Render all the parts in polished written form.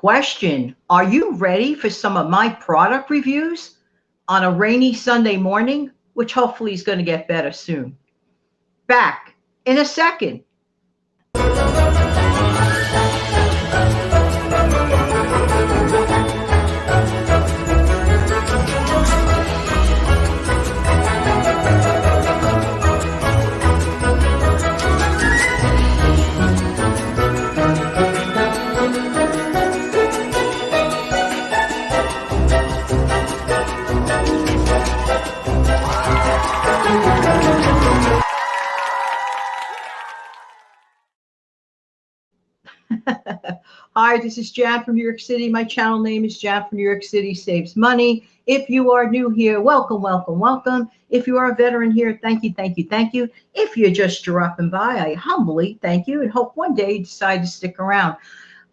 Question: are you ready for some of my product reviews on a rainy Sunday morning, which hopefully is going to get better soon? Back in a second. Hi, this is Jan from New York City. My channel name is Jan from New York City Saves Money. If you are new here, welcome, welcome, welcome. If you are a veteran here, thank you, thank you, thank you. If you're just dropping by, I humbly thank you and hope one day you decide to stick around.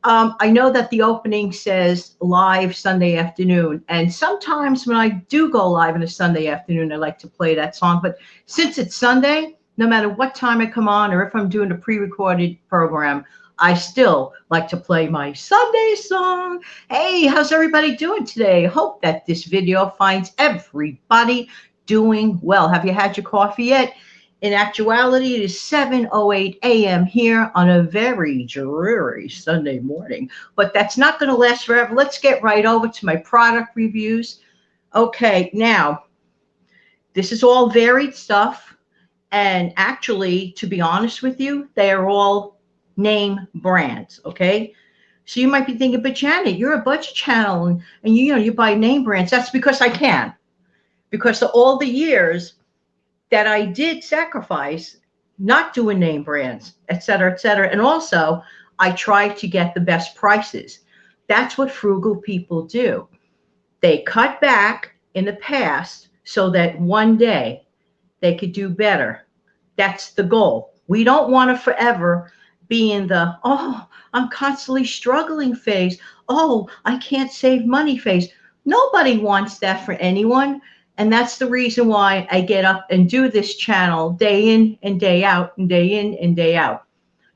I know that the opening says live Sunday afternoon, and sometimes when I do go live on a Sunday afternoon, I like to play that song. But since it's Sunday, no matter what time I come on or if I'm doing a pre-recorded program, I still like to play my Sunday song. Hey, how's everybody doing today? Hope that this video finds everybody doing well. Have you had your coffee yet? In actuality, it is 7:08 a.m. here on a very dreary Sunday morning, but that's not going to last forever. Let's get right over to my product reviews. Okay, now, this is all varied stuff, and actually, to be honest with you, they are all name brands, okay? So you might be thinking, but Janet, you're a budget channel and you buy name brands. That's because I can. Because of all the years that I did sacrifice not doing name brands, et cetera, et cetera. And also, I try to get the best prices. That's what frugal people do. They cut back in the past so that one day they could do better. That's the goal. We don't want to forever be in the, oh, I'm constantly struggling phase. Oh, I can't save money phase. Nobody wants that for anyone. And that's the reason why I get up and do this channel day in and day out and day in and day out.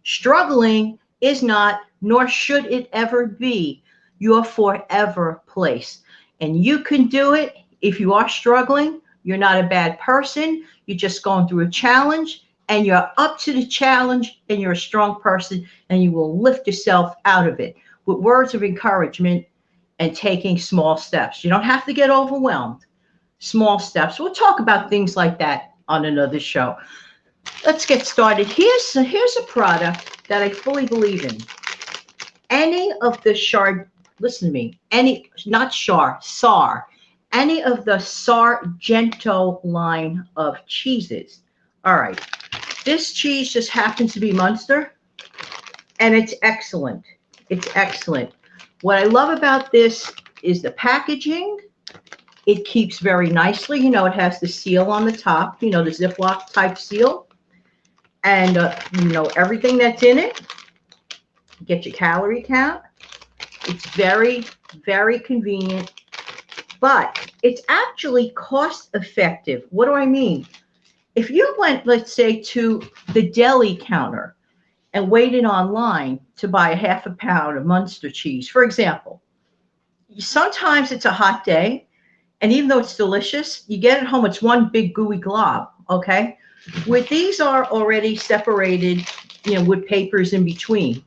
Struggling is not, nor should it ever be, your forever place. And you can do it. If you are struggling, you're not a bad person. You're just going through a challenge and you're up to the challenge and you're a strong person and you will lift yourself out of it with words of encouragement and taking small steps. You don't have to get overwhelmed. Small steps. We'll talk about things like that on another show. Let's get started. Here's a product that I fully believe in. Any of the listen to me, any of the Sargento line of cheeses. All right. This cheese just happens to be Munster, and it's excellent. It's excellent. What I love about this is the packaging. It keeps very nicely. You know, it has the seal on the top, you know, the Ziploc type seal. And, you know, everything that's in it. Get your calorie count. It's very, very convenient. But it's actually cost effective. What do I mean? If you went, let's say, to the deli counter and waited online to buy a half a pound of Munster cheese, for example, sometimes it's a hot day, and even though it's delicious, you get it home, it's one big gooey glob, okay? With these are already separated, you know, with papers in between.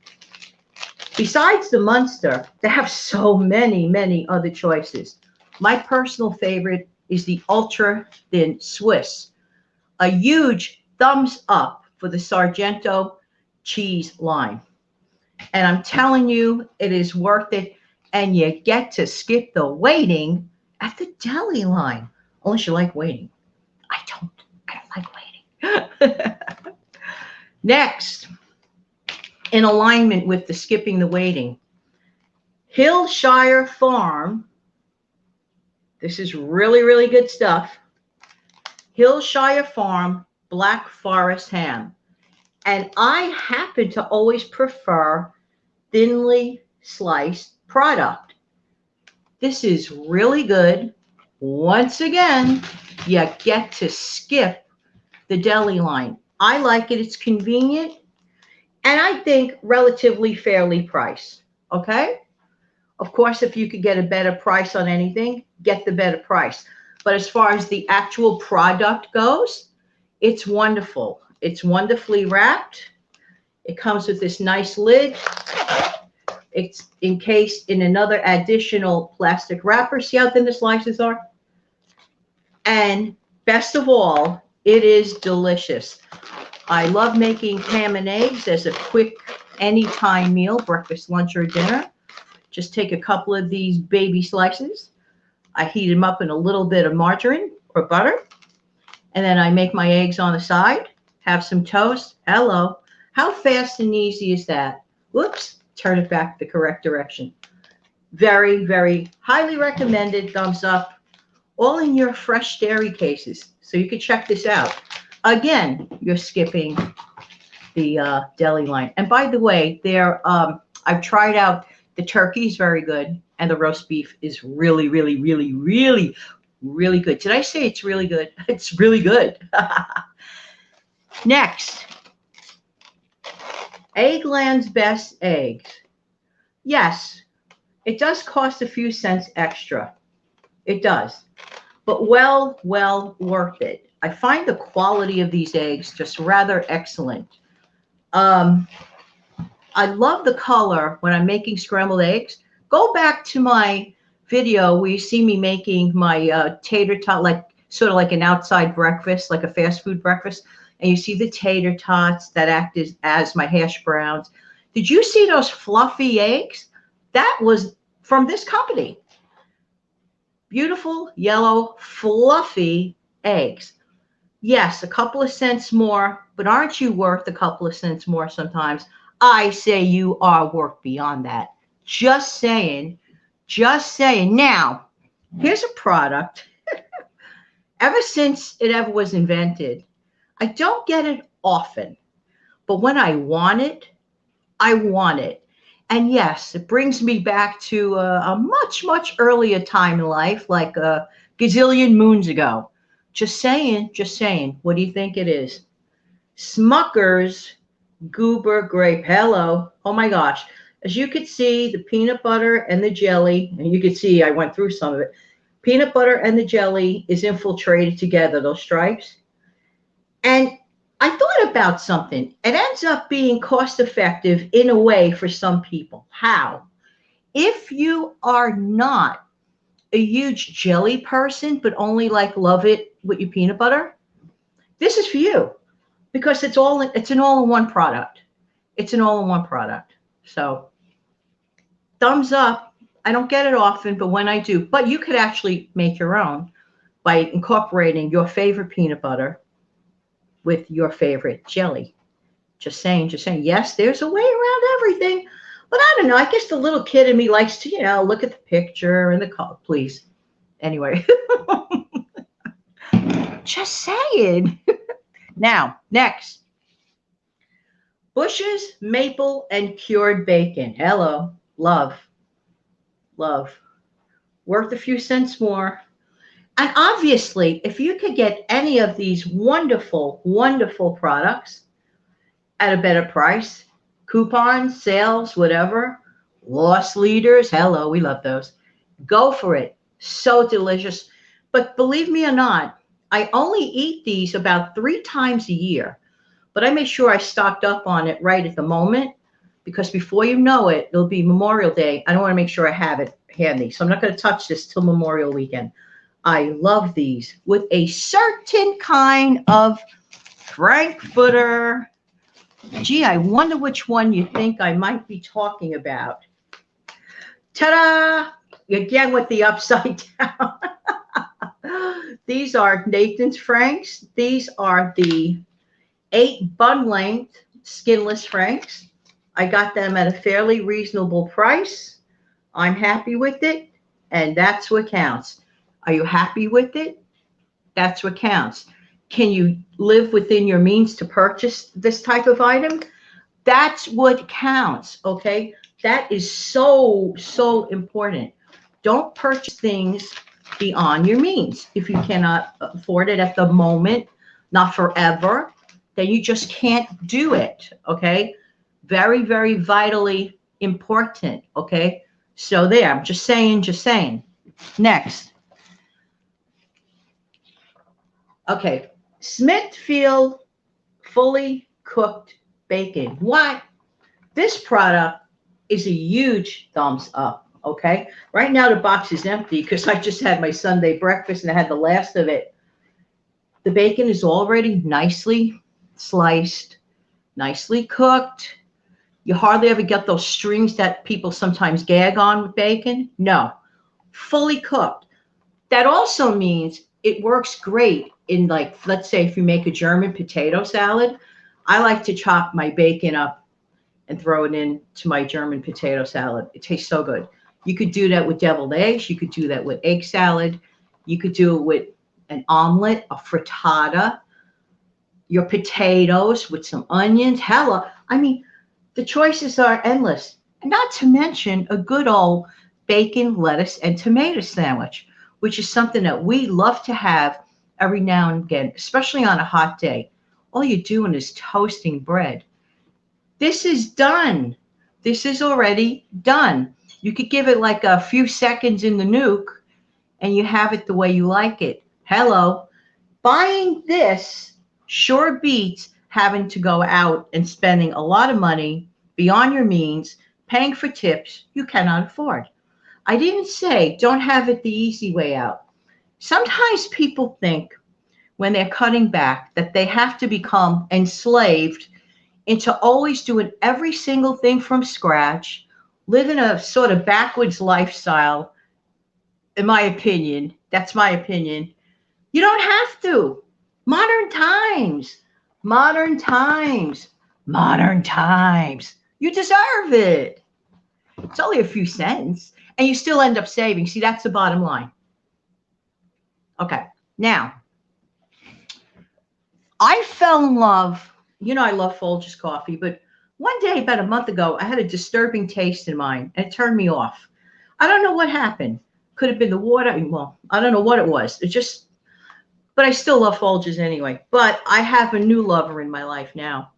Besides the Munster, they have so many, many other choices. My personal favorite is the ultra thin Swiss. A huge thumbs up for the Sargento cheese line. And I'm telling you, it is worth it. And you get to skip the waiting at the deli line. Unless you like waiting. I don't like waiting. Next, in alignment with the skipping the waiting, Hillshire Farm. This is really, really good stuff. Hillshire Farm Black Forest ham. And I happen to always prefer thinly sliced product. This is really good. Once again, you get to skip the deli line. I like it. It's convenient. And I think relatively fairly priced. Okay? Of course, if you could get a better price on anything, get the better price. But as far as the actual product goes, it's wonderful. It's wonderfully wrapped. It comes with this nice lid. It's encased in another additional plastic wrapper. See how thin the slices are? And best of all, it is delicious. I love making ham and eggs as a quick anytime meal, breakfast, lunch, or dinner. Just take a couple of these baby slices. I heat them up in a little bit of margarine or butter. And then I make my eggs on the side, have some toast. Hello. How fast and easy is that? Whoops, turn it back the correct direction. Very, very highly recommended. Thumbs up. All in your fresh dairy cases. So you can check this out. Again, you're skipping the deli line. And by the way, I've tried out the turkey is very good, and the roast beef is really, really, really, really, really good. Did I say it's really good? It's really good. Next, Eggland's Best Eggs. Yes, it does cost a few cents extra. It does. But well worth it. I find the quality of these eggs just rather excellent. I love the color when I'm making scrambled eggs. Go back to my video where you see me making my tater tot, like sort of like an outside breakfast, like a fast food breakfast. And you see the tater tots that act as my hash browns. Did you see those fluffy eggs? That was from this company. Beautiful, yellow, fluffy eggs. Yes, a couple of cents more, but aren't you worth a couple of cents more sometimes? I say you are worth beyond that. Just saying, just saying. Now, here's a product. Ever since it ever was invented, I don't get it often, but when I want it, I want it. And yes, it brings me back to a much, much earlier time in life, like a gazillion moons ago. Just saying, just saying. What do you think it is? Smucker's Goober Grape. Hello. Oh my gosh. As you could see, the peanut butter and the jelly, and you could see I went through some of it. Peanut butter and the jelly is infiltrated together, those stripes. And I thought about something. It ends up being cost effective in a way for some people. How? If you are not a huge jelly person, but only like love it with your peanut butter, this is for you because it's an all-in-one product. It's an all-in-one product. So thumbs up. I don't get it often, but when I do, but you could actually make your own by incorporating your favorite peanut butter with your favorite jelly. Just saying, just saying. Yes, there's a way around everything. But I don't know. I guess the little kid in me likes to, look at the picture and the color. Please. Anyway. Just saying. Now, next. Bush's Maple and Cured Bacon. Hello. Love. Love. Worth a few cents more. And obviously, if you could get any of these wonderful, wonderful products at a better price, coupons, sales, whatever, loss leaders, hello, we love those. Go for it. So delicious. But believe me or not, I only eat these about 3 times a year. But I make sure I stocked up on it right at the moment because before you know it, it'll be Memorial Day. I don't want to make sure I have it handy. So I'm not going to touch this till Memorial weekend. I love these with a certain kind of Frankfurter. Gee, I wonder which one you think I might be talking about. Ta-da! Again with the upside down. These are Nathan's Franks. These are the 8 bun length skinless Franks. I got them at a fairly reasonable price. I'm happy with it, and that's what counts. Are you happy with it? That's what counts. Can you live within your means to purchase this type of item? That's what counts, okay? That is so, so important. Don't purchase things beyond your means. If you cannot afford it at the moment, not forever, then you just can't do it, okay? Very, very vitally important, okay? So there, I'm just saying, just saying. Next. Okay, Smithfield fully cooked bacon. Why? This product is a huge thumbs up. Okay, right now the box is empty because I just had my Sunday breakfast and I had the last of it. The bacon is already nicely sliced, nicely cooked. You hardly ever get those strings that people sometimes gag on with bacon. No, fully cooked. That also means it works great in, like, let's say if you make a German potato salad. I like to chop my bacon up and throw it into my German potato salad. It tastes so good. You could do that with deviled eggs. You could do that with egg salad. You could do it with an omelet, a frittata, your potatoes with some onions. Hella, I mean, the choices are endless. And not to mention a good old bacon, lettuce, and tomato sandwich, which is something that we love to have every now and again, especially on a hot day. All you're doing is toasting bread. This is done. This is already done. You could give it like a few seconds in the nuke and you have it the way you like it. Hello. Buying this sure beats having to go out and spending a lot of money beyond your means, paying for tips you cannot afford. I didn't say don't have it the easy way out. Sometimes people think when they're cutting back that they have to become enslaved into always doing every single thing from scratch, living a sort of backwards lifestyle, in my opinion. That's my opinion. You don't have to. Modern times, modern times, modern times. You deserve it. It's only a few cents, and you still end up saving. See, that's the bottom line. Okay, now, I fell in love. I love Folgers coffee, but one day, about a month ago, I had a disturbing taste in mine, and it turned me off. I don't know what happened. Could have been the water. Well, I don't know what it was. But I still love Folgers anyway. But I have a new lover in my life now.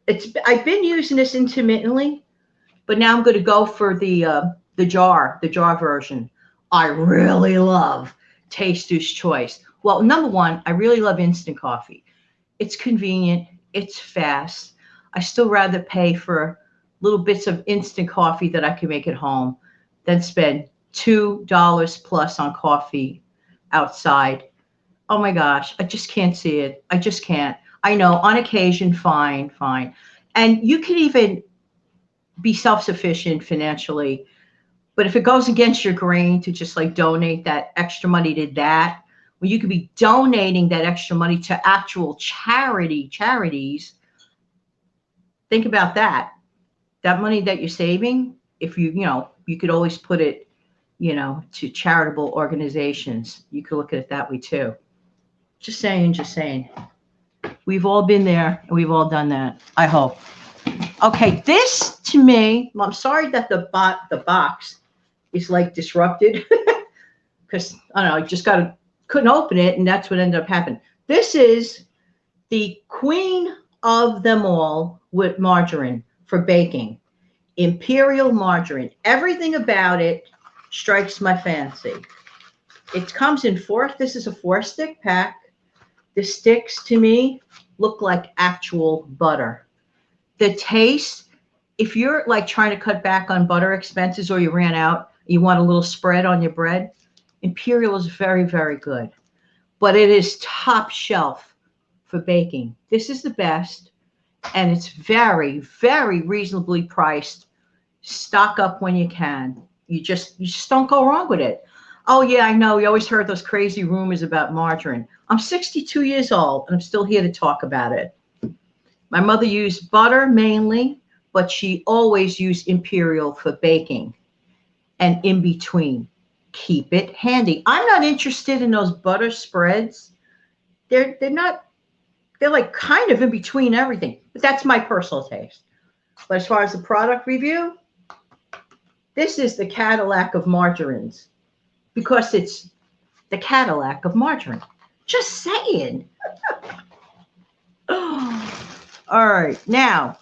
I've been using this intermittently, but now I'm going to go for the jar version. I really love Taster's Choice. Well, number one, I really love instant coffee. It's convenient. It's fast. I still rather pay for little bits of instant coffee that I can make at home than spend $2 plus on coffee outside. Oh my gosh, I just can't see it. I just can't. I know on occasion, fine, fine. And you can even be self-sufficient financially. But if it goes against your grain to just like donate that extra money to that, when you could be donating that extra money to actual charities, think about that. That money that you're saving, if you could always put it, to charitable organizations. You could look at it that way too. Just saying, just saying. We've all been there and we've all done that, I hope. Okay, this to me, I'm sorry that the box is like disrupted because I don't know, I just couldn't open it, and that's what ended up happening. This is the queen of them all with margarine for baking. Imperial margarine. Everything about it strikes my fancy. It comes in this is a 4-stick pack. The sticks to me look like actual butter. The taste, if you're like trying to cut back on butter expenses or you ran out, you want a little spread on your bread, Imperial is very, very good. But it is top shelf for baking. This is the best, and it's very, very reasonably priced. Stock up when you can. You just don't go wrong with it. Oh yeah, I know. You always heard those crazy rumors about margarine. I'm 62 years old, and I'm still here to talk about it. My mother used butter mainly, but she always used Imperial for baking. And in between, keep it handy. I'm not interested in those butter spreads. They're not. They're like kind of in between everything. But that's my personal taste. But as far as the product review, this is the Cadillac of margarines because it's the Cadillac of margarine. Just saying. All right. Now,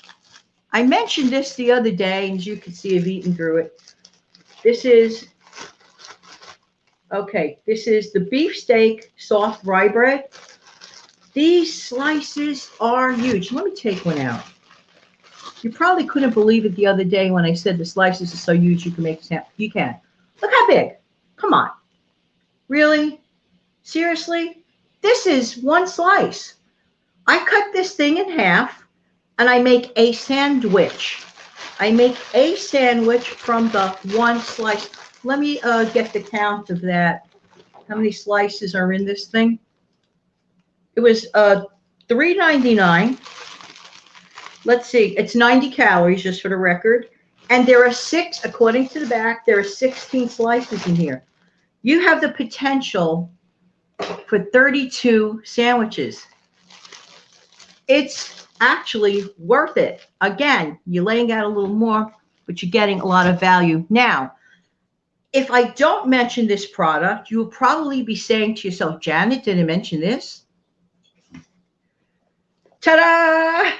I mentioned this the other day, and as you can see, I've eaten through it. This is, okay, this is the beefsteak soft rye bread. These slices are huge. Let me take one out. You probably couldn't believe it the other day when I said the slices are so huge you can make a sandwich. You can. Look how big. Come on. Really? Seriously? This is one slice. I cut this thing in half and I make a sandwich. I make a sandwich from the one slice. Let me get the count of that. How many slices are in this thing? It was $3.99. Let's see. It's 90 calories, just for the record. And there are 6, according to the back, there are 16 slices in here. You have the potential for 32 sandwiches. It's actually worth it. Again, you're laying out a little more, but you're getting a lot of value. Now, if I don't mention this product, you'll probably be saying to yourself, Janet didn't mention this. Ta-da!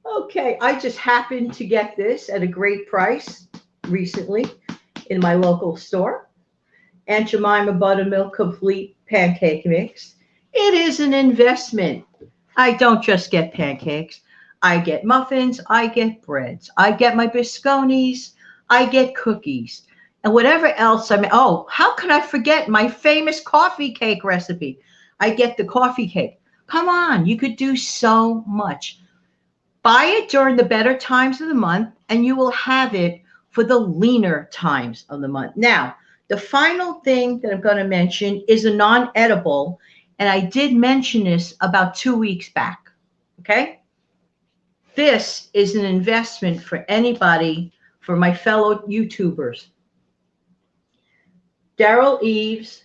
Okay, I just happened to get this at a great price recently in my local store. Aunt Jemima Buttermilk Complete Pancake Mix. It is an investment. I don't just get pancakes. I get muffins. I get breads. I get my bisconis. I get cookies. And whatever else I mean. Oh, how could I forget my famous coffee cake recipe? I get the coffee cake. Come on, you could do so much. Buy it during the better times of the month, and you will have it for the leaner times of the month. Now, the final thing that I'm going to mention is a non-edible, and I did mention this about 2 weeks back, okay? This is an investment for anybody, for my fellow YouTubers. Daryl Eves,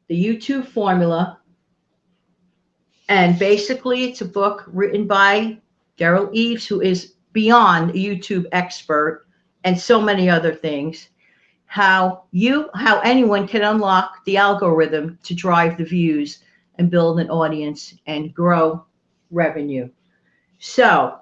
the YouTube Formula, and basically it's a book written by Daryl Eves, who is beyond a YouTube expert and so many other things. How anyone can unlock the algorithm to drive the views and build an audience and grow revenue. So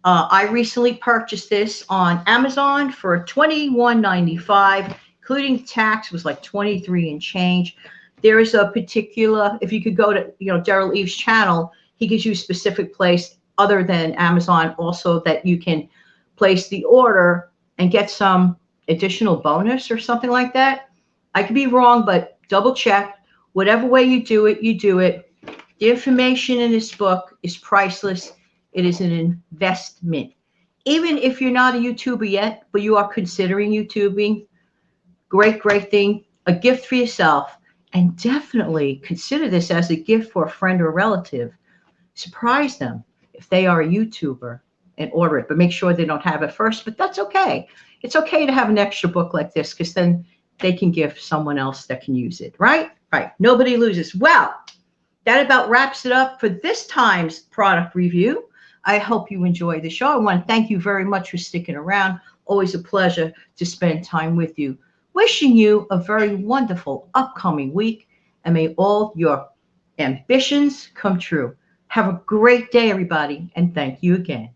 I recently purchased this on Amazon for $21.95, including tax was like 23 and change. There is a particular, if you could go to Daryl Eves' channel, he gives you a specific place other than Amazon also that you can place the order and get some additional bonus or something like that. I could be wrong, but double check. Whatever way you do it, you do it. The information in this book is priceless. It is an investment. Even if you're not a YouTuber yet, but you are considering YouTubing, great thing. A gift for yourself. And definitely consider this as a gift for a friend or relative. Surprise them if they are a YouTuber and order it, but make sure they don't have it first. But that's okay. It's okay to have an extra book like this because then they can give someone else that can use it, right? Right. Nobody loses. Well, that about wraps it up for this time's product review. I hope you enjoy the show. I want to thank you very much for sticking around. Always a pleasure to spend time with you. Wishing you a very wonderful upcoming week, and may all your ambitions come true. Have a great day, everybody, and thank you again.